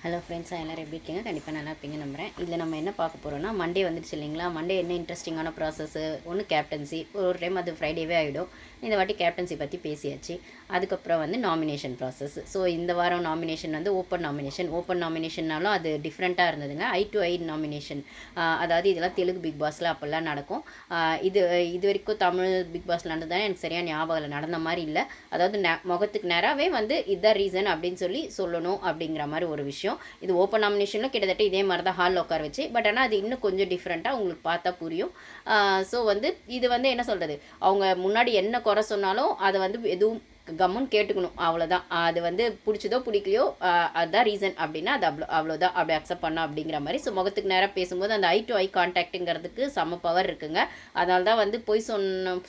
Hello friends, எல்லோரும் எப்படி இருக்கீங்க? கண்டிப்பாக நல்லா இருப்பீங்க நம்புகிறேன். இதில் நம்ம என்ன பார்க்க போகிறோம்னா, மண்டே வந்துடுச்சு இல்லைங்களா? மண்டே என்ன இன்ட்ரெஸ்டிங்கான ப்ராசஸ்ஸு, ஒன்று கேப்டன்சி, ஒரு டைம் அது ஃப்ரைடேவே ஆகிடும். இந்த வாட்டி கேப்டன்சி பற்றி பேசியாச்சு. அதுக்கப்புறம் வந்து நாமினேஷன் ப்ராசஸ். ஸோ இந்த வாரம் நாமினேஷன் வந்து ஓப்பன் நாமினேஷன்னாலும் அது டிஃப்ரெண்ட்டாக இருந்ததுங்க. ஐ டு ஐ நாமினேஷன். அதாவது இதெல்லாம் தெலுங்கு பிக் பாஸில் அப்போல்லாம் நடக்கும். இது இது வரைக்கும் தமிழ் பிக் பாஸில் நடந்ததுதான் எனக்கு சரியாக ஞாபகம் இல்லை, நடந்த மாதிரி இல்லை. அதாவது முகத்துக்கு நேராகவே வந்து இதுதான் ரீசன் அப்படின்னு சொல்லணும் அப்படிங்கிற மாதிரி ஒரு விஷயம். இது ஓப்பன் நாமினேஷனில் கிட்டத்தட்ட இதே மாதிரி தான் ஹாலில் உட்கார வச்சு, பட் ஆனால் அது இன்னும் கொஞ்சம் டிஃப்ரெண்ட்டாக உங்களுக்கு பார்த்தா புரியும். ஸோ வந்து இது வந்து என்ன சொல்கிறது, அவங்க முன்னாடி என்ன குறை சொன்னாலும் அதை வந்து எதுவும் கம்முன்னு கேட்டுக்கணும், அவ்வளோதான். அது வந்து பிடிச்சதோ பிடிக்கலையோ அதுதான் ரீசன் அப்படின்னா அது அவ்வளோதான், அப்படி அக்செப்ட் பண்ணோம் அப்படிங்கிற மாதிரி. ஸோ முகத்துக்கு நேராக பேசும்போது அந்த ஐ டு ஐ கான்டாக்ட்டுங்கிறதுக்கு செம்ம பவர் இருக்குங்க. அதனால தான் வந்து போய்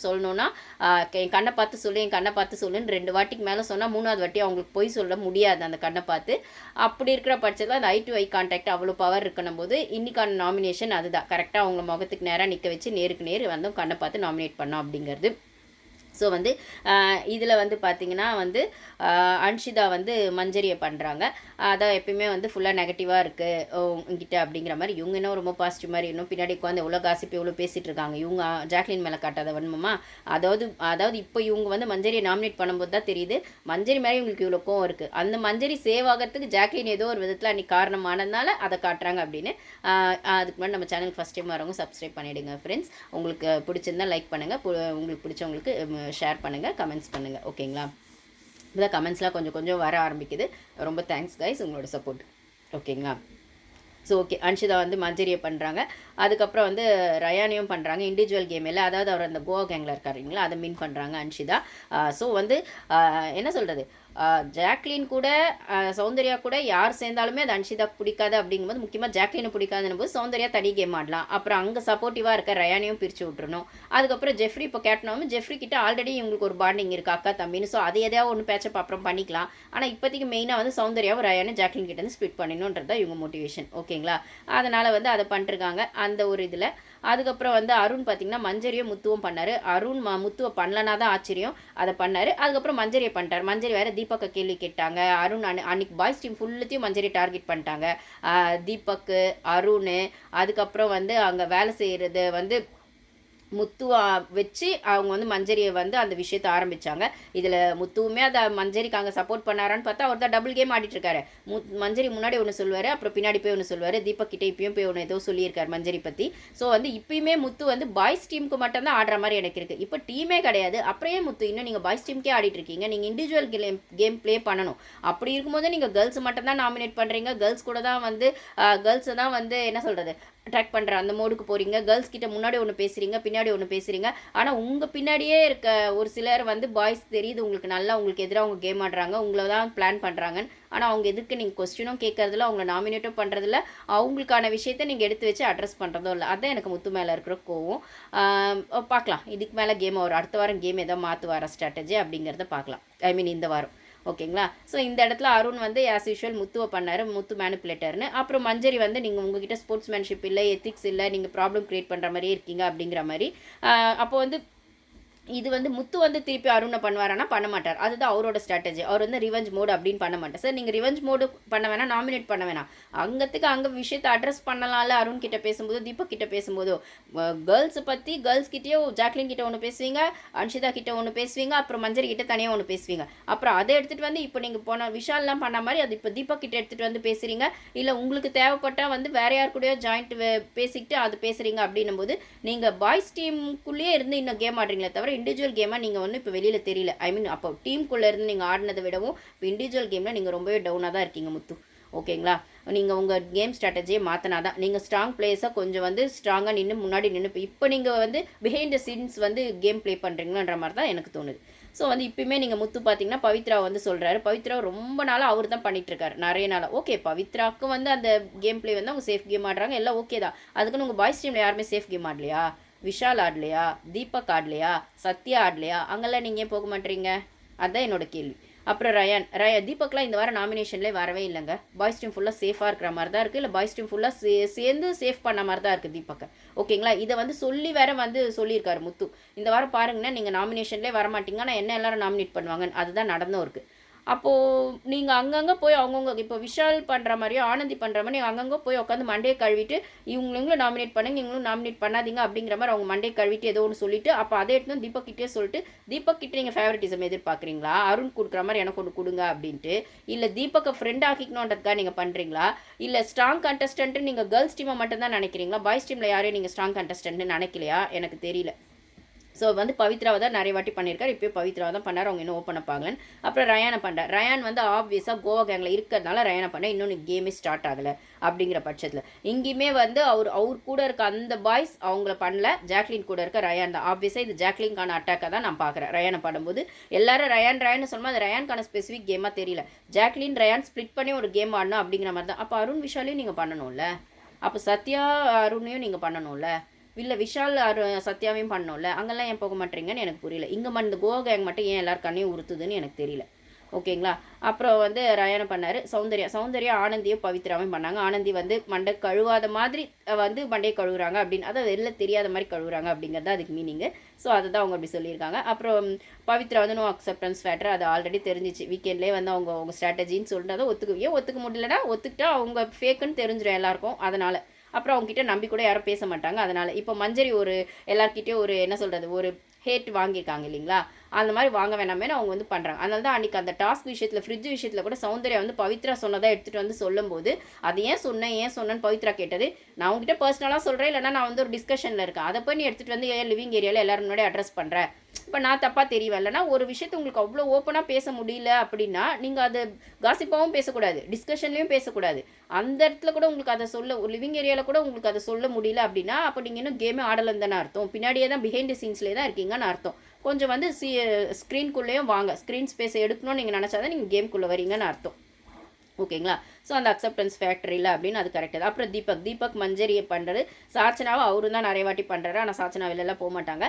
சொல்லணுன்னா என் கண்ணை பார்த்து சொல்லுன்னு 2 வாட்டிக்கு மேலே சொன்னால் 3வது வாட்டி அவங்களுக்கு போய் சொல்ல முடியாது அந்த கண்ணை பார்த்து. அப்படி இருக்கிற பட்சத்தில் அந்த ஐ டு ஐ கான்டாக்ட் அவ்வளோ பவர் இருக்கணும் போது இன்றைக்கான நாமினேஷன் அதுதான். கரெக்டாக அவங்க முகத்துக்கு நேராக நிற்க வச்சு நேருக்கு நேர் வந்து கண்ணை பார்த்து நாமினேட் பண்ணோம் அப்படிங்கிறது. ஸோ வந்து இதில் வந்து பார்த்திங்கன்னா வந்து அன்ஷிதா வந்து மஞ்சரியை பண்ணுறாங்க. அதான் எப்பயுமே வந்து ஃபுல்லாக நெகட்டிவாக இருக்குது உங்ககிட்ட அப்படிங்கிற மாதிரி. இவங்க இன்னும் ரொம்ப பாசிட்டிவ் மாதிரி இன்னும் பின்னாடி உட்காந்து எவ்வளோ காசிப்பு எவ்வளோ பேசிகிட்டு இருக்காங்க. இவங்க ஜாக்லின் மேலே காட்டாத வன்மமா. அதாவது இப்போ இவங்க வந்து மஞ்சரியை நாமினேட் பண்ணும்போது தான் தெரியுது மஞ்சரி மாதிரி இவங்களுக்கு இவ்வளோ கோவம் இருக்குது. அந்த மஞ்சரி சேவ் ஆகிறதுக்கு ஜாக்லின் ஏதோ ஒரு விதத்தில் அன்றைக்கி காரணமானதுனால அதை காட்டுறாங்க அப்படின்னு. அதுக்கு முன்னாடி நம்ம சேனலுக்கு ஃபஸ்ட் டைம் வரவங்க சப்ஸ்கிரைப் பண்ணிவிடுங்க ஃப்ரெண்ட்ஸ். உங்களுக்கு பிடிச்சிருந்தால் லைக் பண்ணுங்கள், உங்களுக்கு பிடிச்சவங்களுக்கு ஷேர் பண்ணுங்கள், கமெண்ட்ஸ் பண்ணுங்கள். ஓகேங்களா? இப்போதான் கமெண்ட்ஸ்லாம் கொஞ்சம் கொஞ்சம் வர ஆரம்பிக்குது. ரொம்ப தேங்க்ஸ் கைஸ் உங்களோட சப்போர்ட். ஓகேங்களா? ஸோ ஓகே, அன்ஷிதா வந்து மஞ்சரியை பண்ணுறாங்க. அதுக்கப்புறம் வந்து ரயானையும் பண்ணுறாங்க இண்டிவிஜுவல் கேம் இல்லை. அதாவது அவர் அந்த கோவா கேங்கில் இருக்காருங்களா, அதை மீன் பண்ணுறாங்க அன்ஷிதா. ஸோ வந்து என்ன சொல்கிறது, ஜாக்லின் கூட சௌந்தர்யா கூட யார் சேர்ந்தாலுமே அது அன்ஷிதாக்கு பிடிக்காது அப்படிங்கும்போது, முக்கியமாக ஜாக்லினை பிடிக்காதுன்னு போது சௌந்தர்யா தனி கேம் ஆடலாம். அப்புறம் அங்கே சப்போர்ட்டிவாக இருக்க ரயானையும் பிரித்து விட்டுருணும். அதுக்கப்புறம் ஜெஃப்ரி இப்போ கேப்டனாகவும் ஜெஃப்ரி கிட்ட ஆல்ரெடி இவங்களுக்கு ஒரு பாண்டிங் இருக்குது அக்கா தம்பின்னு. ஸோ அது எதாவது ஒன்று பேச்சப் அப்புறம் பண்ணிக்கலாம். ஆனால் இப்போதைக்கு மெயினாக வந்து சௌந்தர்யாவும் ரயானும் ஜாக்லின் கிட்ட வந்து ஸ்பிட் பண்ணணுன்றது தான் இவங்க மோட்டிவேஷன். ஓகேங்களா? அதனால் வந்து அதை பண்ணிருக்காங்க அந்த ஒரு இதில். அதுக்கப்புறம் வந்து அருண் பார்த்திங்கன்னா மஞ்சரியும் முத்துவும் பண்ணார். அருண் முத்துவை பண்ணலனா தான் ஆச்சரியம், அதை பண்ணார். அதுக்கப்புறம் மஞ்சரியை பண்ணிட்டார். மஞ்சரி வேறு தீபக்கை கேள்வி கேட்டாங்க. அருண் அன்னைக்கு பாய்ஸ் டீம் ஃபுல்லுத்தையும் மஞ்சரி டார்கெட் பண்ணிட்டாங்க. தீபக்கு, அருண், அதுக்கப்புறம் வந்து அங்கே வேலை செய்கிறது வந்து முத்துவா வச்சு அவங்க வந்து மஞ்சரியை வந்து அந்த விஷயத்தை ஆரம்பித்தாங்க. இதில் முத்துவுமே அதை மஞ்சரிக்கு அங்கே சப்போர்ட் பண்ணாரான்னு பார்த்தா அவர் தான் டபுள் கேம் ஆடிட்டுருக்காரு. மஞ்சரி முன்னாடி ஒன்று சொல்லுவார், அப்புறம் பின்னாடி போய் ஒன்று சொல்லுவார். தீபக் கிட்டே இப்பயும் போய் ஒன்று ஏதோ சொல்லியிருக்காரு மஞ்சரி பற்றி. ஸோ வந்து இப்பயுமே முத்து வந்து பாய்ஸ் டீமுக்கு மட்டும்தான் ஆடுற மாதிரி எனக்கு இருக்குது. இப்போ டீமே கிடையாது, அப்புறம் முத்து இன்னும் நீங்கள் பாய்ஸ் டீமுக்கே ஆடிட்டு இருக்கீங்க? நீங்கள் இண்டிவிஜுவல் கேம் ப்ளே பண்ணணும். அப்படி இருக்கும்போது நீங்கள் கேர்ள்ஸ் மட்டும் தான் நாமினேட் பண்ணுறீங்க. கேர்ள்ஸ் கூட தான் வந்து கேர்ள்ஸை தான் வந்து என்ன சொல்கிறது அட்ராக்ட் பண்ணுற அந்த மோடுக்கு போகிறீங்க. கேர்ள்ஸ் கிட்ட முன்னாடி ஒன்று பேசுகிறீங்க, பின்னாடி ஒன்று பேசுகிறீங்க. ஆனால் உங்கள் பின்னாடியே இருக்க ஒரு சிலர் வந்து பாய்ஸ் தெரியுது உங்களுக்கு நல்லா, உங்களுக்கு எதிராக அவங்க கேம் ஆடுறாங்க, உங்களை தான் பிளான் பண்ணுறாங்கன்னு. ஆனால் அவங்க எதுக்கு நீங்கள் கொஸ்டினும் கேட்கறதில்ல, அவங்கள நாமினேட்டும் பண்ணுறதில்ல, அவங்களுக்கான விஷயத்த நீங்கள் எடுத்து வச்சு அட்ரஸ் பண்ணுறதும் இல்லை. அதுதான் எனக்கு முத்து மேலே இருக்கிற கோவம். பார்க்கலாம் இதுக்கு மேலே கேம் வரும். அடுத்த வாரம் கேம் எதாவது மாற்றுவார ஸ்ட்ராட்டஜி அப்படிங்கிறத பார்க்கலாம். ஐ மீன் இந்த வாரம். ஓகேங்களா? ஸோ இந்த இடத்துல அருண் வந்து ஆஸ் யூஷுவல் முத்துவை பண்ணார், முத்து மேனிப்புலேட்டர்னு. அப்புறம் மஞ்சரி வந்து நீங்கள் உங்ககிட்ட ஸ்போர்ட்ஸ்மேன்ஷிப் இல்லை, எத்திக்ஸ் இல்லை, நீங்கள் ப்ராப்ளம் க்ரியேட் பண்ணுற மாதிரியே இருக்கீங்க அப்படிங்கிற மாதிரி. அப்போ வந்து இது வந்து முத்து வந்து திருப்பி அருணை பண்ணுவாரானா பண்ண மாட்டார். அதுதான் அவரோட ஸ்ட்ராட்டஜி. அவர் வந்து ரிவெஞ்ச் மோடு அப்படின்னு பண்ண மாட்டார். சார் நீங்கள் ரிவெஞ்ச் மோடு பண்ண வேணாம், நாமினேட் பண்ண வேணாம், அங்கே விஷயத்தை அட்ரஸ் பண்ணலாம்ல. அருண் கிட்ட பேசும்போதோ தீபக் கிட்ட பேசும்போதோ கேர்ள்ஸை பற்றி கேர்ள்ஸ் கிட்டேயோ ஜாக்லின் கிட்ட ஒன்று பேசுவீங்க, அன்ஷிதா கிட்ட ஒன்று பேசுவீங்க, அப்புறம் மஞ்சரி கிட்ட தனியாக ஒன்று பேசுவீங்க. அப்புறம் அதை எடுத்துகிட்டு வந்து இப்போ நீங்கள் போன விஷால்லாம் பண்ண மாதிரி அது இப்போ தீபக் கிட்ட எடுத்துகிட்டு வந்து பேசுகிறீங்க. இல்லை உங்களுக்கு தேவைப்பட்டால் வந்து வேற யார் கூடயோ ஜாயிண்ட் பேசிக்கிட்டு அது பேசுகிறீங்க அப்படின்னும் போது நீங்கள் பாய்ஸ் டீமுக்குள்ளேயே இருந்து இன்னும் கேம் ஆடுறீங்களே தவிர இண்டிவிஜுவல் கேமாக நீங்கள் வந்து இப்போ வெளியில் தெரியல. ஐ மீன் அப்போ டீமுக்குள்ளே இருந்து நீங்கள் ஆடினதை விடவும் இப்போ இண்டிவிஜுவல் கேமில் நீங்கள் ரொம்பவே டவுனாக தான் இருக்கீங்க முத்து. ஓகேங்களா? நீங்கள் உங்கள் கேம் ஸ்ட்ராட்டஜியை மாற்றினா தான் நீங்கள் ஸ்ட்ராங் பிளேயர்ஸாக கொஞ்சம் வந்து ஸ்ட்ராங்காக நின்று முன்னாடி நின்று இப்போ நீங்கள் வந்து பிஹைண்ட் த சீன்ஸ் வந்து கேம் ப்ளே பண்ணுறீங்கன்ற மாதிரி தான் எனக்கு தோணுது. ஸோ வந்து இப்போயுமே நீங்கள் முத்து பார்த்தீங்கன்னா பவித்ரா வந்து சொல்கிறாரு. பவித்ரா ரொம்ப நாளாக அவர் தான் பண்ணிகிட்ருக்காரு, நிறைய நாளாக. ஓகே, பவித்ராவுக்கு வந்து அந்த கேம் ப்ளே வந்து அவங்க சேஃப் கேம் ஆடுறாங்க, எல்லாம் ஓகே தான். அதுக்குன்னு உங்கள் பாய்ஸ் டீமில் யாருமே சேஃப் கேம் ஆடலையா? விஷால் ஆடலையா? தீபக் ஆடலையா? சத்யா ஆடலையா? அங்கெல்லாம் நீங்கள் ஏன் போக மாட்டீங்க? அதுதான் என்னோட கேள்வி. அப்புறம் ரயான் தீபக்லாம் இந்த வாரம் நாமினேஷன்லேயே வரவே இல்லைங்க. பாய்ஸ் டீம் ஃபுல்லாக சேஃபாக இருக்கிற மாதிரி தான் இருக்குது, இல்லை பாய்ஸ் டீம் ஃபுல்லாக சேர்ந்து சேஃப் பண்ண மாதிரி தான் இருக்குது தீபக். ஓகேங்களா? இதை வந்து சொல்லி வேற வந்து சொல்லியிருக்காரு முத்து. இந்த வாரம் பாருங்கன்னா நீங்கள் நாமினேஷன்லேயே வரமாட்டீங்க, ஆனால் என்ன எல்லாரும் நாமினேட் பண்ணுவாங்கன்னு. அதுதான் நடந்தும் இருக்குது. அப்போது நீங்கள் அங்கங்கே போய் அவங்கவுங்க இப்போ விஷால் பண்ணுற மாதிரியோ ஆனந்தி பண்ணுற மாதிரி நீங்கள் அங்கங்கே போய் உட்காந்து மண்டையை கழுவிட்டு இவங்களும் நாமினேட் பண்ணுங்க இவங்களும் நாமினேட் பண்ணாதீங்க அப்படிங்கிற மாதிரி அவங்க மண்டையை கழுவிட்டு ஏதோ ஒன்று சொல்லிட்டு அப்போ அதை எடுத்து தீபக் கிட்டே சொல்லிட்டு தீபக் கிட்டே நீங்கள் ஃபேவரட்டிசம் எதிர்பார்க்குறீங்களா, அருண் கொடுக்குற மாதிரி எனக்கு ஒன்று கொடுங்க அப்படின்ட்டு, இல்லை தீபக்கை ஃப்ரெண்ட் ஆக்கிக்கணுன்றதுக்காக நீங்கள் பண்ணுறீங்களா, இல்லை ஸ்ட்ராங் கண்டஸ்டன்ட்டு நீங்கள் கேர்ள்ஸ் டீமை மட்டும்தான் நினைக்கிறீங்களா, பாய்ஸ் டீமில் யாரையும் நீங்கள் ஸ்ட்ராங் கண்டஸ்டன்ட்னு நினைக்கலையா, எனக்கு தெரியல. ஸோ வந்து பவித்ராவை தான் நிறைய வாட்டி பண்ணியிருக்காரு, இப்போ பவித்ராவை தான் பண்ணார், அவங்க இன்னும் ஓப்பன் அப்பாங்கன்னு. அப்புறம் ரயானை பண்ணுறார். ரயான் வந்து ஆப்வியஸாக கோவா கேங்கில் இருக்கிறதுனால ரயானை பண்ண இன்னொன்று கேமே ஸ்டார்ட் ஆகலை அப்படிங்கிற பட்சத்தில் இங்கேயுமே வந்து அவர் கூட இருக்க அந்த பாய்ஸ் அவங்கள பண்ணல, ஜாக்லின் கூட இருக்க ரயான் தான். ஆப்வியஸாக இது ஜாக்லின்கான அட்டாக்காக தான் நான் பார்க்குறேன். ரயானை பண்ணும்போது எல்லாரும் ரயான் சொல்லும்போது அது ரயானுக்கான ஸ்பெசிஃபிக் கேமாக தெரியல, ஜாக்லின் ரயான் ஸ்ப்ளிட் பண்ணி ஒரு கேம் ஆடணும் அப்படிங்கிற மாதிரி தான். அப்போ அருண் விஷாலையும் நீங்கள் பண்ணணும்ல, அப்போ சத்யா அருணையும் நீங்கள் பண்ணணும்ல, இல்லை விஷால் சத்யாவையும் பண்ணோம்ல, அங்கெல்லாம் ஏன் போக மாட்டேறீங்கன்னு எனக்கு புரியல. இங்கே இந்த கோவா கேங் மட்டும் ஏன் எல்லார் கண்ணையும் உறுத்துதுன்னு எனக்கு தெரியல. ஓகேங்களா. அப்புறம் வந்து ரயானை பண்ணார். சௌந்தர்யா ஆனந்தியும் பவித்ராவையும் பண்ணாங்க. ஆனந்தி வந்து மண்டை கழுவாத மாதிரி வந்து மண்டையை கழுவுறாங்க அப்படின்னு, அதாவது வெளில தெரியாத மாதிரி கழுவுறாங்க அப்படிங்கிறது அதுக்கு மீனிங்கு. ஸோ அதை தான் அவங்க அப்படி சொல்லியிருக்காங்க. அப்புறம் பவித்ரா வந்து நோ அக்செப்டன்ஸ் ஃபேக்டர், அது ஆல்ரெடி தெரிஞ்சிச்சு. வீக்கெண்ட்லேயே வந்து அவங்க ஸ்ட்ராட்டஜின்னு சொல்லிட்டு அதை ஒத்துக்க முடியலன்னா ஒத்துக்கிட்டா அவங்க ஃபேக்குன்னு தெரிஞ்சிடும் எல்லாருக்கும். அதனால் அப்புறம் அவங்ககிட்ட நம்பி கூட யாரும் பேச மாட்டாங்க. அதனால் இப்போ மஞ்சரி ஒரு எல்லார்கிட்டையும் ஒரு என்ன சொல்கிறது ஒரு ஹேட் வாங்கியிருக்காங்க இல்லைங்களா, அந்த மாதிரி வாங்க வேணாமே அவங்க வந்து பண்ணுறாங்க. அதனால தான் அன்றைக்கி அந்த டாஸ்க் விஷயத்தில் ஃப்ரிட்ஜ் விஷயத்தில் கூட சௌந்தர்யா வந்து பவித்ரா சொன்னதாக எடுத்துகிட்டு வந்து சொல்லும்போது அது ஏன் சொன்னேன்னு பவித்ரா கேட்டது. நான் உங்ககிட்ட பர்சனலாக சொல்கிறேன், இல்லைனா நான் வந்து ஒரு டிஸ்கஷனில் இருக்கேன், அதை போய் நீ எடுத்துகிட்டு வந்து ஏன் லிவிங் ஏரியாவில் எல்லாரும் முன்னாடி அட்ரஸ் பண்ணுறேன், இப்போ நான் தப்பாக தெரியவே இல்லைனா ஒரு விஷயத்தை உங்களுக்கு அவ்வளோ ஓப்பனாக பேச முடியல அப்படின்னா நீங்கள் அது காசிப்பாகவும் பேசக்கூடாது, டிஸ்கஷன்லேயும் பேசக்கூடாது. அந்த இடத்துல கூட உங்களுக்கு அதை சொல்ல லிவிங் ஏரியாவில் கூட உங்களுக்கு அதை சொல்ல முடியல அப்படின்னா அப்போ நீங்கள் இன்னும் கேமே ஆடலன்னு தானே அர்த்தம், பின்னாடியே தான் பிஹைண்ட் தி சீன்ஸ்லேயே தான் இருக்கீங்கன்னு அர்த்தம். கொஞ்சம் வந்து ஸ்க்ரீன்குள்ளேயும் வாங்க, ஸ்க்ரீன் ஸ்பேஸை எடுக்கணும்னு நீங்கள் நினச்சாதான் நீங்கள் கேம்குள்ளே வரீங்கன்னு அர்த்தம். ஓகேங்களா. ஸோ அந்த அக்செப்டன்ஸ் ஃபேக்டர் இல்லை அப்படின்னு அது கரெக்டாக தான். அப்புறம் தீபக் மஞ்சரியை பண்ணுறது, சாச்சனாவை அவரும் தான் நிறைய வாட்டி பண்ணுறாரு, ஆனால் சாச்சனா வெளிலலாம் போக மாட்டாங்க.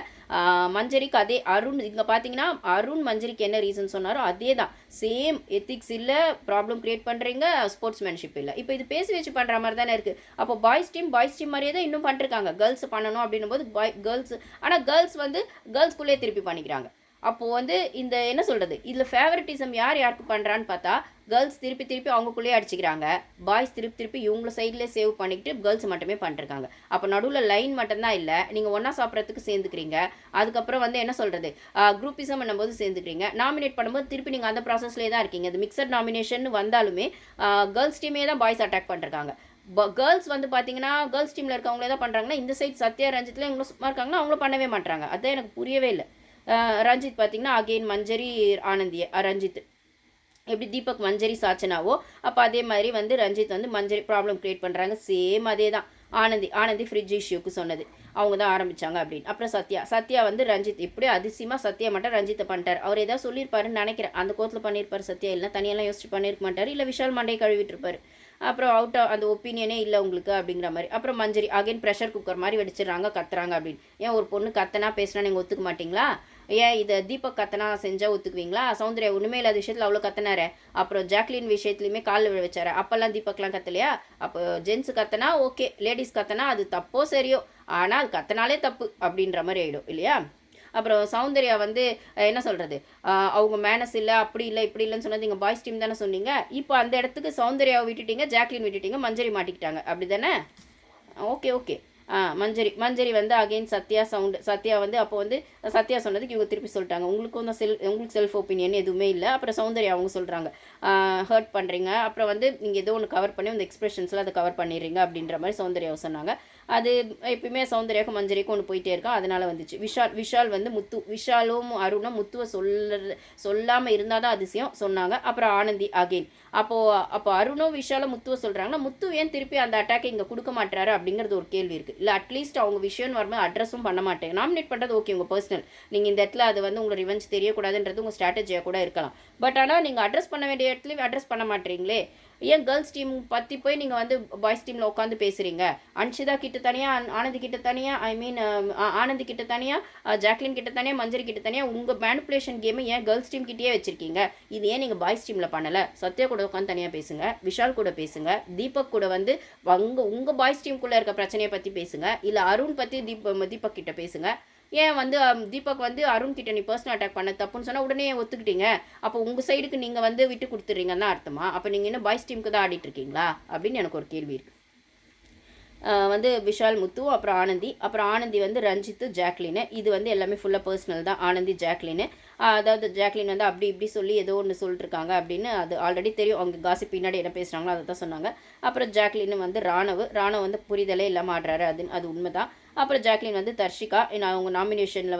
மஞ்சரிக்கு அதே அருண் இங்கே பார்த்தீங்கன்னா அருண் மஞ்சரிக்கு என்ன ரீசன் சொன்னாரோ அதே தான், சேம் எத்திக்ஸ் இல்லை, ப்ராப்ளம் க்ரியேட் பண்ணுறீங்க, ஸ்போர்ட்ஸ்மேன்ஷிப் இல்லை. இப்போ இது பேசி வச்சு பண்ணுற மாதிரி தானே இருக்குது. அப்போ பாய்ஸ் டீம் மாதிரியே தான் இன்னும் பண்ணிருக்காங்க. கேர்ள்ஸ் பண்ணணும் அப்படின்னும் போது கேர்ள்ஸ், ஆனால் கேர்ள்ஸ் வந்து கேர்ள்ஸ்குள்ளே திருப்பி பண்ணிக்கிறாங்க. அப்போது வந்து இந்த என்ன சொல்கிறது இதில் ஃபேவரட்டிசம் யாருக்கு பண்ணுறான்னு பார்த்தா கேர்ள்ஸ் திருப்பி அவங்களுக்குள்ளேயே அடிச்சுக்கிறாங்க, பாய்ஸ் திருப்பி இவங்கள சைட்லேயே சேவ் பண்ணிக்கிட்டு கேர்ள்ஸ் மட்டுமே பண்ணிருக்காங்க. அப்போ நடுவில் லைன் மட்டும்தான் இல்லை, நீங்கள் ஒன்றா சாப்பிட்றதுக்கு சேர்ந்துக்கிறீங்க, அதுக்கப்புறம் வந்து என்ன சொல்கிறது குரூப்பிசம் பண்ணும்போது சேர்ந்துக்கிறீங்க, நாமினேட் பண்ணும்போது திருப்பி நீங்கள் அந்த ப்ராசஸ்லேயே தான் இருக்கீங்க. அது மிக்சட் நாமினேஷன் வந்தாலுமே கேர்ள்ஸ் டீமே தான் பாய்ஸ் அட்டாக் பண்ணிருக்காங்க. கேர்ள்ஸ் வந்து பார்த்தீங்கன்னா கேர்ள்ஸ் டீமில் இருக்கவங்களே தான் பண்ணுறாங்கன்னா, இந்த சைட் சத்யா ரஞ்சித்தில் இவங்க சும்மா இருக்காங்கன்னா அவங்களும் பண்ணவே மாட்டாங்க. அதுதான் எனக்கு புரியவே இல்லை. ரஞ்சித் பார்த்திங்கன்னா அகெயின் மஞ்சரி ஆனந்தியை ரஞ்சித் எப்படி தீபக் மஞ்சரி சாச்சனாவோ அப்போ அதே மாதிரி வந்து ரஞ்சித் வந்து மஞ்சரி ப்ராப்ளம் க்ரியேட் பண்ணுறாங்க. சேம் அதே தான் ஆனந்தி ஃப்ரிட்ஜ் இஷ்யூக்கு சொன்னது அவங்க தான் ஆரம்பித்தாங்க அப்படின்னு. அப்புறம் சத்யா வந்து ரஞ்சித் இப்படியே அதிசயமாக சத்யா மட்டும் ரஞ்சித்தை பண்ணிட்டார். அவர் ஏதாவது சொல்லியிருப்பாருன்னு நினைக்கிறேன், அந்த கோத்தில் பண்ணியிருப்பார் சத்யா, இல்லை தனியெல்லாம் யோசிச்சு பண்ணியிருக்க மாட்டார், இல்லை விஷால் மண்டையை கழுவிட்டு இருப்பார். அப்புறம் அந்த ஒப்பீனியனே இல்லை உங்களுக்கு அப்படிங்கிற மாதிரி. அப்புறம் மஞ்சரி அகைன் ப்ரெஷர் குக்கர் மாதிரி வெடிச்சிடுறாங்க, கத்துறாங்க அப்படின்னு. ஏன் ஒரு பொண்ணு கத்தனா பேசினா நீங்கள் ஒத்துக்க மாட்டிங்களா, ஏன் இதை தீபக் கத்தனா செஞ்சால் ஒத்துக்குவீங்களா, சௌந்தர்யா உண்மையில இல்லாத விஷயத்தில் அவ்வளோ கத்தினாரு, அப்புறம் ஜாக்லின் விஷயத்துலையுமே காலில் விழ வச்சாரு, அப்போல்லாம் தீபக்லாம் கத்தலையா. அப்போ ஜென்ஸு கத்தனா ஓகே, லேடிஸ் கத்தனா அது தப்போ சரியோ, ஆனால் அது கத்தனாலே தப்பு அப்படின்ற மாதிரி ஆகிடும் இல்லையா. அப்புறம் சௌந்தர்யா வந்து என்ன சொல்கிறது அவங்க மேனஸ் இல்லை அப்படி இல்லை இப்படி இல்லைன்னு சொன்னது நீங்கள் பாய்ஸ் டீம் தானே சொன்னீங்க, இப்போ அந்த இடத்துக்கு சௌந்தர்யாவை விட்டுட்டீங்க, ஜாக்லின் விட்டுட்டீங்க, மஞ்சரி மாட்டிக்கிட்டாங்க அப்படி தானே. ஓகே மஞ்சரி வந்து அகெயின் சத்யா வந்து அப்போ வந்து சத்யா சொன்னதுக்கு இவங்க திருப்பி சொல்லிட்டாங்க, உங்களுக்கு செல்ஃப் ஒப்பீனியன் எதுவுமே இல்லை. அப்புறம் சௌந்தர்யா அவங்க சொல்கிறாங்க ஹர்ட் பண்ணுறீங்க, அப்புறம் வந்து நீங்கள் ஏதோ ஒன்று கவர் பண்ணி அந்த எக்ஸ்பிரஷன்ஸில் அதை கவர் பண்ணிடுறீங்க அப்படின்ற மாதிரி சௌந்தர்யாவை சொன்னாங்க. அது எப்பயுமே சௌந்தர்யாவுக்கும் மஞ்சரிக்கும் ஒன்று போயிட்டே இருக்கா, அதனால் வந்துச்சு. விஷால் வந்து விஷாலும் அருணும் முத்துவை சொல்லாமல் இருந்தால் தான் அதிசயம் சொன்னாங்க. அப்புறம் ஆனந்தி அகெயின் அப்போ அருணும் விஷாலும் முத்துவை சொல்கிறாங்கன்னா முத்து ஏன் திருப்பி அந்த அட்டாக்கை இங்கே கொடுக்க மாட்டாரு அப்படிங்கிறது ஒரு கேள்வி இருக்குது. இல்லை அட்லீஸ்ட் அவங்க விஷயம் வரும்போது அட்ரஸும் பண்ண மாட்டேங்க, நாமினேட் பண்ணுறது ஓகே உங்கள் பர்சனல், நீங்கள் இந்த இடத்துல அது வந்து உங்களை ரிவெஞ்ச் தெரியக்கூடாதுன்றது உங்கள் ஸ்ட்ராட்டஜியாக கூட இருக்கலாம். பட் ஆனால் நீங்கள் அட்ரஸ் பண்ண வேண்டிய இடத்துலையும் அட்ரஸ் பண்ண மாட்டீங்களே. ஏன் கேர்ள்ஸ் டீம் பற்றி போய் நீங்கள் வந்து பாய்ஸ் டீமில் உட்காந்து பேசுகிறீங்க, அன்ஷிதா கிட்ட தனியாக, ஆனந்தி கிட்ட தனியாக, ஆனந்தி கிட்ட தனியாக, ஜாக்லின் கிட்ட தனியாக, மஞ்சரி கிட்ட தனியாக, உங்கள் மேனிப்புலேஷன் கேமை ஏன் கேர்ள்ஸ் டீம் கிட்டேயே வச்சுருக்கீங்க, இது ஏன் நீங்கள் பாய்ஸ் டீமில் பண்ணலை. சத்யா கூட உட்காந்து தனியாக பேசுங்க, விஷால் கூட பேசுங்க, தீபக் கூட வந்து உங்கள் பாய்ஸ் டீமுக்குள்ளே இருக்க பிரச்சனையை பற்றி பேசுங்க, இல்லை அருண் பற்றி தீபக் கிட்ட பேசுங்க, ஏன் வந்து தீபக் வந்து அருண் கிட்ட நீ பர்சனல் அட்டாக் பண்ண தப்புன்னு சொன்னால் உடனே ஒத்துக்கிட்டீங்க, அப்போ உங்கள் சைடுக்கு நீங்கள் வந்து விட்டு கொடுத்துட்றீங்கன்னு தான் அர்த்தமா? அப்போ நீங்கள் என்ன பாய்ஸ் டீமுக்கு தான் ஆடிட்டுருக்கீங்களா அப்படின்னு எனக்கு ஒரு கேள்வி இருக்குது. வந்து விஷால், முத்து, அப்புறம் ஆனந்தி வந்து ரஞ்சித்து, ஜாக்லின்னு. இது வந்து எல்லாமே ஃபுல்லாக பர்சனல் தான். ஆனந்தி, ஜாக்லின்னு. அதாவது ஜாக்லின் வந்து அப்படி இப்படி சொல்லி ஏதோ ஒன்று சொல்லிட்டுருக்காங்க அப்படின்னு அது ஆல்ரெடி தெரியும். அவங்க காசிப் பின்னாடி என்ன பேசுகிறாங்களோ அதை தான் சொன்னாங்க. அப்புறம் ஜாக்லின்னு வந்து ராணவ் வந்து புரிதலே இல்லாமல் ஆடுறாரு, அது உண்மை தான். அப்புறம் ஜாக்லின் வந்து தர்ஷிகா, அவங்க நாமினேஷனில்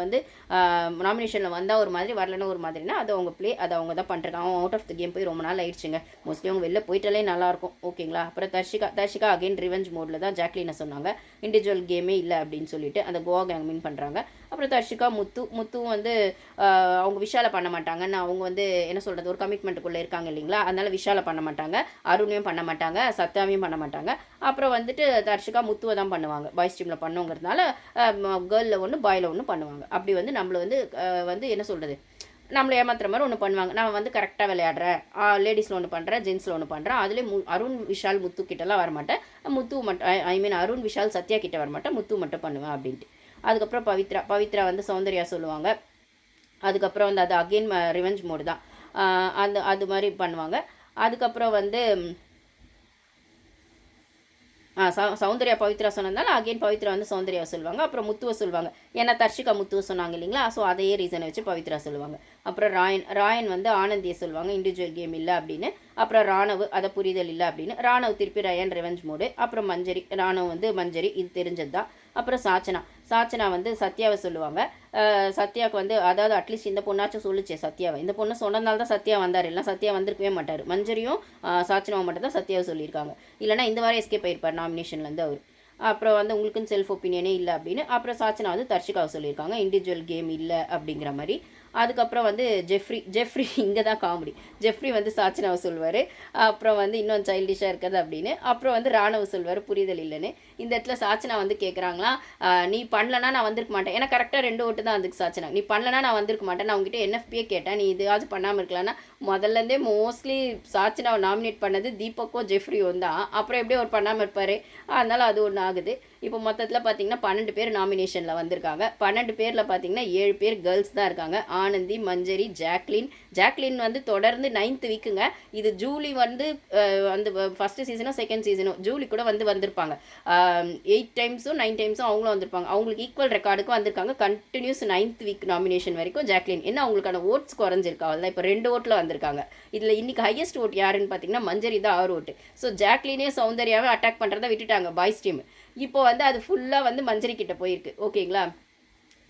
வந்தால் ஒரு மாதிரி, வரலன்னா ஒரு மாதிரினா அது அவங்க அதை அவங்க தான் பண்ணுறாங்க. அவங்க அவுட் ஆஃப் த கேம் போய் ரொம்ப நாள் ஆயிடுச்சுங்க. மோஸ்ட்லி அவங்க வெளில போயிட்டாலே நல்லாயிருக்கும். ஓகேங்களா? அப்புறம் தர்ஷிகா அகைன் ரிவெஞ்ச் மோடில் தான் ஜாக்லினை சொன்னாங்க. இண்டிவிஜுவல் கேமே இல்லை அப்படின்னு சொல்லிட்டு அந்த கோவா கேங் மீன் பண்ணுறாங்க. அப்புறம் தர்ஷிகா, முத்துவும் வந்து அவங்க விஷாலை பண்ண மாட்டாங்கன்னு அவங்க வந்து என்ன சொல்கிறது, ஒரு கமிட்மெண்ட்டுக்குள்ளே இருக்காங்க இல்லைங்களா, அதனால் விஷாலை பண்ண மாட்டாங்க, அருணையும் பண்ண மாட்டாங்க, சத்யாவையும் பண்ண மாட்டாங்க. அப்புறம் வந்துட்டு தர்ஷிகா முத்துவை தான் பண்ணுவாங்க. பாய்ஸ் டீமில் பண்ணுங்கிறதுனால கேர்ளில் ஒன்று பாயில் ஒன்று பண்ணுவாங்க. அப்படி வந்து நம்மளை வந்து என்ன சொல்கிறது, நம்மளை ஏமாத்துற மாதிரி ஒன்று பண்ணுவாங்க. நான் வந்து கரெக்டாக விளையாடுறேன், லேடிஸில் ஒன்று பண்ணுறேன், ஜென்ஸில் ஒன்று பண்ணுறேன். அதுலேயும் அருண் விஷால் முத்து கிட்டலாம் வரமாட்டேன், முத்து மட்டும் அருண் விஷால் சத்யா கிட்ட வரமாட்டேன், முத்து மட்டும் பண்ணுவேன் அப்படின்ட்டு. அதுக்கப்புறம் பவித்ரா வந்து சௌந்தர்யா சொல்லுவாங்க. அதுக்கப்புறம் வந்து அது அகெயின் ரிவெஞ்ச் மோடு தான், அது மாதிரி பண்ணுவாங்க. அதுக்கப்புறம் வந்து சௌந்தர்யா பவித்ரா சொன்னதால அகெயின் பவித்ரா வந்து சௌந்தர்யா சொல்லுவாங்க. அப்புறம் முத்துவை சொல்லுவாங்க, ஏன்னா தர்ஷிகா முத்துவை சொன்னாங்க இல்லைங்களா, ஸோ அதையே ரீசனை வச்சு பவித்ரா சொல்லுவாங்க. அப்புறம் ராயன் வந்து ஆனந்தியை சொல்லுவாங்க, இண்டிவிஜுவல் கேம் இல்லை அப்படின்னு. அப்புறம் ராணவ் அதை புரிதல் இல்லை அப்படின்னு. ராணவ் திருப்பி ரயன் ரிவெஞ்ச் மோடு. அப்புறம் ராணவ் வந்து மஞ்சரி, இது தெரிஞ்சது தான். அப்புறம் சாச்சனா வந்து சத்யாவை சொல்லுவாங்க. சத்யாவுக்கு வந்து அதாவது அட்லீஸ்ட் இந்த பொண்ணாச்சும் சொல்லிச்சே சத்யாவை, இந்த பொண்ணு சொன்னதுனால தான் சத்யா வந்தார், இல்லை சத்யா வந்திருக்கவே மாட்டார். மஞ்சரியும் சாச்சனாவை மட்டும் தான் சத்யாவை சொல்லியிருக்காங்க, இல்லைனா இந்த வாரம் எஸ்கேப் ஆயிருப்பார் நாமினேஷன்லேருந்து அவர். அப்புறம் வந்து உங்களுக்குன்னு செல்ஃப் ஒப்பீனியனே இல்லை அப்படின்னு. அப்புறம் சாச்சனா வந்து தர்ஷிகாவை சொல்லியிருக்காங்க, இண்டிவிஜுவல் கேம் இல்லை அப்படிங்கிற மாதிரி. அதுக்கப்புறம் வந்து ஜெஃப்ரி இங்கே தான் காமெடி. ஜெஃப்ரி வந்து சாச்சனாவை சொல்லுவார். அப்புறம் வந்து இன்னும் சைல்டிஷாக இருக்குது அப்படின்னு. அப்புறம் வந்து ராணவ் சொல்வார் புரிதல் இல்லைன்னு. இந்த இடத்துல சாச்சனா வந்து கேட்குறாங்களா, நீ பண்ணலனா நான் வந்திருக்க மாட்டேன், ஏன்னா கரெக்டாக 2 ஓட்டு தான் அதுக்கு சாச்சனா. நீ பண்ணலனா நான் வந்திருக்க மாட்டேன், நான் உங்ககிட்ட என்எஃபியே கேட்டேன், நீ இதாவது பண்ணாமல் இருக்கலாம்னா. முதல்லேருந்தே மோஸ்ட்லி சாச்சனாவை நாமினேட் பண்ணது தீபக்கோ ஜெஃப்ரியும் தான், அப்புறம் எப்படியும் அவர் பண்ணாமல் இருப்பார். அதனால் அது ஒன்று ஆகுது. இப்போ மொத்தத்தில் பார்த்தீங்கன்னா 12 பேர் நாமினேஷனில் வந்திருக்காங்க. 12 பேரில் பார்த்தீங்கன்னா 7 பேர் கேர்ள்ஸ் தான் இருக்காங்க. ஆனந்தி, மஞ்சரி, ஜாக்லின் வந்து தொடர்ந்து 9th வீக்குங்க. இது ஜூலி வந்து அந்த ஃபஸ்ட்டு சீசனோ செகண்ட் சீசனோ ஜூலி கூட வந்திருப்பாங்க. 8 டைம்ஸும் 9 டைம்ஸும் அவங்களும் வந்திருப்பாங்க. அவங்களுக்கு ஈக்குவல் ரெக்கார்டுக்கும் வந்திருக்காங்க. கண்டினியூஸ் 9th வீக் நாமினேஷன் வரைக்கும் ஜாக்லின். என்ன அவங்களுக்கான ஓட்ஸ் குறைஞ்சிருக்கா, அவ்வளோதான். இப்போ 2 ஓட்டில் வந்திருக்காங்க. இதில் இன்றைக்கி ஹையஸ்ட் ஓட் யாருன்னு பார்த்தீங்கன்னா மஞ்சரி தான், 6 ஓட்டு. ஸோ ஜாக்லினே சௌந்தர்யாவே அட்டாக் பண்ணுறதை விட்டுட்டாங்க பாய்ஸ் டீம். இப்போ வந்து அது ஃபுல்லாக வந்து மஞ்சரி கிட்ட போயிருக்கு. ஓகேங்களா?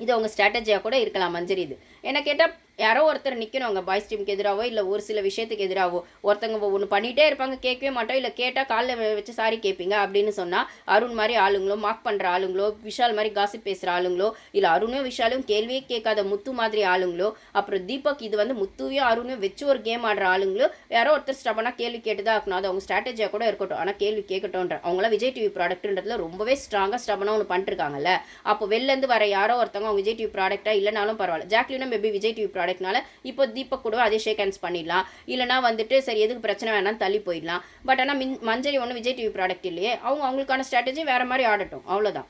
இது அவங்க ஸ்ட்ராட்டஜியாக கூட இருக்கலாம் மஞ்சரி. இது என்ன கேட்டால் யாரோ ஒருத்தர் நிற்கணும் அங்கே பாய்ஸ் டீமுக்கு எதிராகவோ இல்லை ஒரு சில விஷயத்துக்கு எதிராகவோ. ஒருத்தவங்க ஒன்று பண்ணிகிட்டே இருப்பாங்க, கேட்கவே மாட்டோம், இல்லை கேட்டால் காலில் வச்சு சாரி கேட்பீங்க அப்படின்னு சொன்னால் அருண் மாதிரி ஆளுங்களோ, மார்க் பண்ணுற ஆளுங்களோ, விஷால் மாதிரி காசிப் பேசுகிற ஆளுங்களோ, இல்லை அருணும் விஷாலும் கேள்வியே கேட்காத முத்து மாதிரி ஆளுங்களோ, அப்புறம் தீபக் இது வந்து முத்துவையும் அருணையும் வச்சு ஒரு கேம் ஆடுற ஆளுங்களோ, யாரோ ஒருத்தர் ஸ்டபனாக கேள்வி கேட்டு தான் இருக்கணும். அது அவங்க ஸ்ட்ராட்டஜியாக கூட இருக்கட்டும், ஆனால் கேள்வி கேட்கட்டும்ன்ற அவங்களாம் விஜய் டிவி ப்ராடக்ட்ன்றதுல ரொம்பவே ஸ்ட்ராங்காக ஸ்டபனாக ஒன்று பண்ணிருக்காங்கல்ல. அப்போ வெளிலேருந்து வர யாரோ ஒருத்தவங்க அவங்க விஜய் டிவி ப்ராடக்டாக இல்லைனாலும் பரவாயில்ல. ஜாக்லினும் மேபி விஜய் டிவி ப்ராடக்ட்னால இப்போ தீபக் கூட அதே ஷேக் ஹேண்ட்ஸ் பண்ணிடலாம், இல்லைனா வந்துட்டு சரி எதுக்கு பிரச்சனை வேணாலும் தள்ளி போயிடலாம். பட் ஆனால் மஞ்சரி ஒன்று விஜய் டிவி ப்ராடக்ட் இல்லையே, அவங்களுக்கான ஸ்ட்ராட்டஜி வேறு மாதிரி ஆடட்டும், அவ்வளோதான்.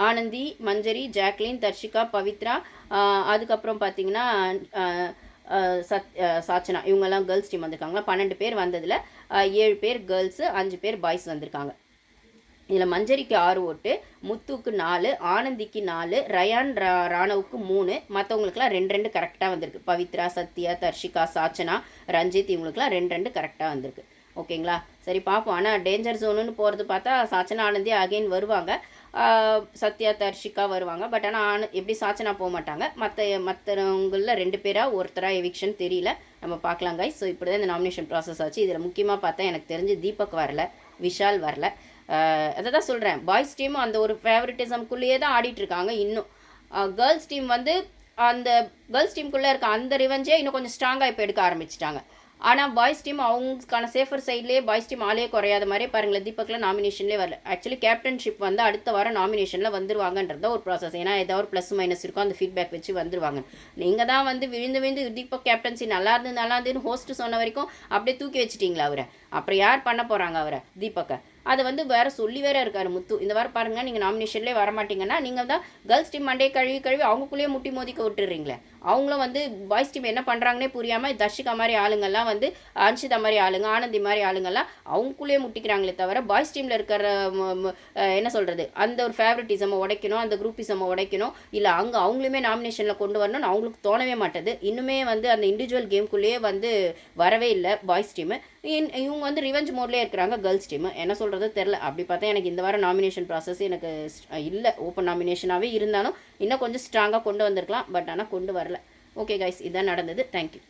ஆனந்தி, மஞ்சரி, ஜாக்லின், தர்ஷிகா, பவித்ரா, அதுக்கப்புறம் பார்த்தீங்கன்னா சாச்சனா, இவங்கெல்லாம் கேர்ள்ஸ் டீம் வந்திருக்காங்களா. 12 பேர் வந்ததில் 7 பேர் கேர்ள்ஸு, 5 பேர் பாய்ஸ் வந்திருக்காங்க. இதில் மஞ்சரிக்கு 6 ஓட்டு, முத்துக்கு 4, ஆனந்திக்கு 4, ரயான் ராணவுக்கு 3, மற்றவங்களுக்குலாம் 2 கரெக்டாக வந்திருக்கு. பவித்ரா, சத்யா, தர்ஷிகா, சாச்சனா, ரஞ்சித் இவங்களுக்குலாம் 2 கரெக்டாக வந்திருக்கு. ஓகேங்களா? சரி பார்ப்போம். ஆனால் டேஞ்சர் ஜோனுன்னு போகிறது பார்த்தா சாச்சனா, ஆனந்தி அகைன் வருவாங்க, சத்யா, தர்ஷிகா வருவாங்க. பட் ஆனால் எப்படி சாச்சனா போக மாட்டாங்க. மற்றவங்களில் 2 பேராக ஒருத்தராக எவிக்ஷன் தெரியல, நம்ம பார்க்கலாம் கைஸ். ஸோ இப்படி தான் இந்த நாமினேஷன் ப்ராசஸ் ஆச்சு. இதில் முக்கியமாக பார்த்தா எனக்கு தெரிஞ்சு தீபக் வரல, விஷால் வரல. அதை தான் சொல்கிறேன், பாய்ஸ் டீமும் அந்த ஒரு ஃபேவரட்டிசம்குள்ளேயே தான் ஆடிட்டுருக்காங்க. இன்னும் கேர்ள்ஸ் டீம் வந்து அந்த கேர்ள்ஸ் டீமுக்குள்ளே இருக்க அந்த ரிவெஞ்சே இன்னும் கொஞ்சம் ஸ்ட்ராங்காக இப்போ எடுக்க ஆரம்பிச்சிட்டாங்க. ஆனால் பாய்ஸ் டீம் அவங்களுக்கான சேஃபர் சைட்லேயே பாய்ஸ் டீம் ஆளே குறையாத மாதிரி பாருங்களேன். தீபக்கில் நாமினேஷன்லேயே வரல. ஆக்சுவலி கேப்டன்ஷிப் வந்து அடுத்த வாரம் நாமினேஷனில் வந்துருவாங்கன்றது ஒரு ப்ராசஸ். ஏன்னா ஏதாவது ஒரு ப்ளஸ் மைனஸ் இருக்கும், அந்த ஃபீட்பேக் வச்சு வந்துருவாங்க. நீங்கள் தான் வந்து விழுந்து தீபக் கேப்டன்சி நல்லா இருந்துன்னு ஹோஸ்ட்டு சொன்ன வரைக்கும் அப்படியே தூக்கி வச்சுட்டிங்களா அவரை. அப்புறம் யார் பண்ண போகிறாங்க அவரை, தீபக்கை? அதை வந்து வேறு சொல்லி வேறு இருக்கார் முத்து. இந்த வாரம் பாருங்கள், நீங்கள் நாமினேஷன்லேயே வர மாட்டீங்கன்னா நீங்கள் தான் கேர்ள்ஸ் டீம் மண்டே கழுவி அவங்களுக்குள்ளேயே முட்டி மோதிக்க விட்டுறீங்களே. அவங்களும் வந்து பாய்ஸ் டீம் என்ன பண்ணுறாங்கன்னே புரியாமல் தர்ஷிகா மாதிரி ஆளுங்கள்லாம் வந்து அன்ஷிதா மாதிரி ஆளுங்க, ஆனந்தி மாதிரி ஆளுங்கள்லாம் அவங்களுக்குள்ளேயே முட்டிக்கிறாங்களே தவிர பாய்ஸ் டீமில் இருக்கிற என்ன சொல்கிறது அந்த ஒரு ஃபேவரட்டிசமை உடைக்கணும், அந்த குரூப்பிசமை உடைக்கணும், இல்லை அவங்களுமே நாமினேஷனில் கொண்டு வரணும்னு அவங்களுக்கு தோணவே மாட்டேது. இன்னுமே வந்து அந்த இண்டிவிஜுவல் கேம்குள்ளேயே வந்து வரவே இல்லை பாய்ஸ் டீமு. இவங்க வந்து ரிவெஞ்ச் மோட்லேயே இருக்கிறாங்க கேர்ள்ஸ் டீமு. என்ன சொல்கிறது தெரில. அப்படி பார்த்தா எனக்கு இந்த வாரம் நாமினேஷன் ப்ராசஸ் எனக்கு இல்லை. ஓப்பன் நாமினேஷனாகவே இருந்தாலும் இன்னும் கொஞ்சம் ஸ்ட்ராங்காக கொண்டு வந்திருக்கலாம். பட் ஆனால் கொண்டு வரல. ஓகே கைஸ், இதான் நடந்தது. தேங்க்யூ.